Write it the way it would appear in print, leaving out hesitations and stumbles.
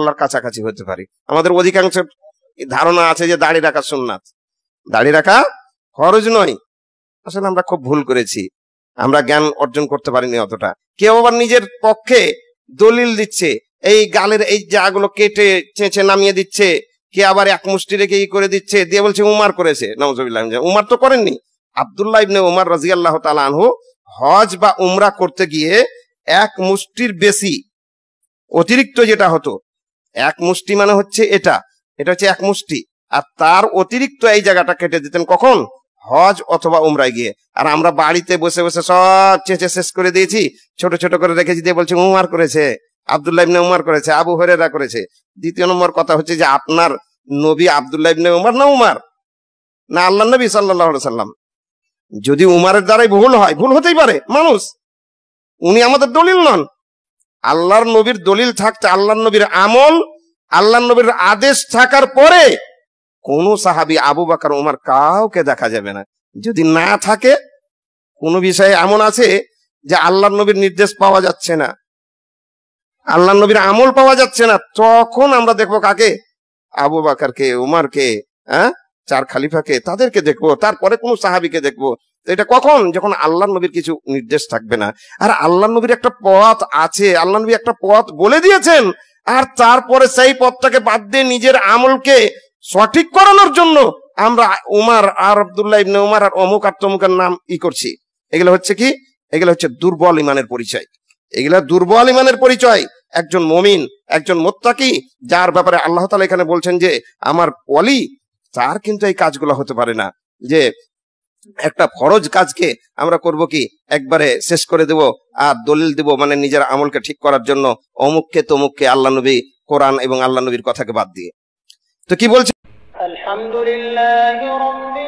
আল্লাহর কাছাকাছি হতে পারি। আমাদের অধিকাংশ ধারণা আছে যে দাড়ি রাখা সুন্নাত, দাড়ি রাখা ফরজ নয়। আসলে আমরা খুব ভুল করেছি, আমরা জ্ঞান অর্জন করতে পারিনি অতটা। কেউ আবার নিজের পক্ষে দলিল দিচ্ছে, এই গালের এই জায়গাগুলো কেটে চেঁচে নামিয়ে দিচ্ছে, কে আবার এক মুষ্টি রেখে করে দিচ্ছে, দিয়ে বলছে উমার করেছে। নাউজুবিল্লাহ। উমার তো করেননি। আব্দুল্লাহ ইবনে উমার রাদিয়াল্লাহু তাআলা আনহু হজ বা উমরা করতে গিয়ে এক মুষ্টির বেশি অতিরিক্ত যেটা হতো, এক মুষ্টি মানে হচ্ছে এটা হচ্ছে এক মুষ্টি, আর তার অতিরিক্ত এই জায়গাটা কেটে দিতেন কখন? হজ অথবা উমরায় গিয়ে। আর আমরা বাড়িতে বসে বসে সব চেঁচে শেষ করে দিয়েছি, ছোট ছোট করে রেখেছি, দিয়ে বলছে উমার করেছে, আব্দুল্লাহ ইবনে উমার করেছে, আবু হুরায়রা করেছে। দ্বিতীয় নম্বর কথা হচ্ছে যে আপনার নবী আব্দুল্লাহ ইবনে উমার না উমার, না আল্লাহ নবী সাল্লাল্লাহু আলাইহি সাল্লাম? যদি উমারের দ্বারাই ভুল হয়, ভুল হতেই পারে, মানুষ, উনি আমাদের দলিল নন। আল্লাহর নবীর দলিল থাকতে, আল্লাহর নবীর আমল, আল্লাহর নবীর আদেশ থাকার পরে কোন সাহাবী আবু বকর উমর কাউকে দেখা যাবে না। যদি না থাকে, কোন বিষয়ে এমন আছে যে আল্লাহর নবীর নির্দেশ পাওয়া যাচ্ছে না, আল্লাহর নবীর আমল পাওয়া যাচ্ছে না, তখন আমরা দেখবো কাকে? আবু বকরকে, উমরকে, চার খলিফাকে, তাদেরকে দেখবো, তারপরে কোন সাহাবীকে দেখবো। এটা কখন? যখন আল্লাহর নবীর কিছু নির্দেশ থাকবে না। আর আল্লাহর নবীর একটা পথ আছে, আল্লাহ নবী একটা পথ বলে দিয়েছেন, আর তারপরে সেই পথটাকে বাদ দিয়ে নিজের আমলকে সঠিক করানোর জন্য আমরা উমার আর আব্দুল্লাহ ইবনে উমার আর অমুক আর তমুকের নাম করছি। এগুলো হচ্ছে কি? এগুলো হচ্ছে দুর্বল ইমানের পরিচয়। এগুলা দুর্বল ইমানের পরিচয়। একজন মুমিন, একজন মুত্তাকি, যার ব্যাপারে আল্লাহ তাআলা এখানে বলছেন যে আমার ওয়ালি, তার কিন্তু এই কাজগুলো হতে পারে না যে একটা ফরজ কাজকে আমরা করব কি একবারে শেষ করে দেব আর দলিল দেব, মানে নিজের আমলকে ঠিক করার জন্য অমুককে তমুককে, আল্লাহ নবী, কোরআন এবং আল্লাহ নবীর কথাকে বাদ দিয়ে। তো কি বলছে? আলহামদুলিল্লাহি রাব্বিল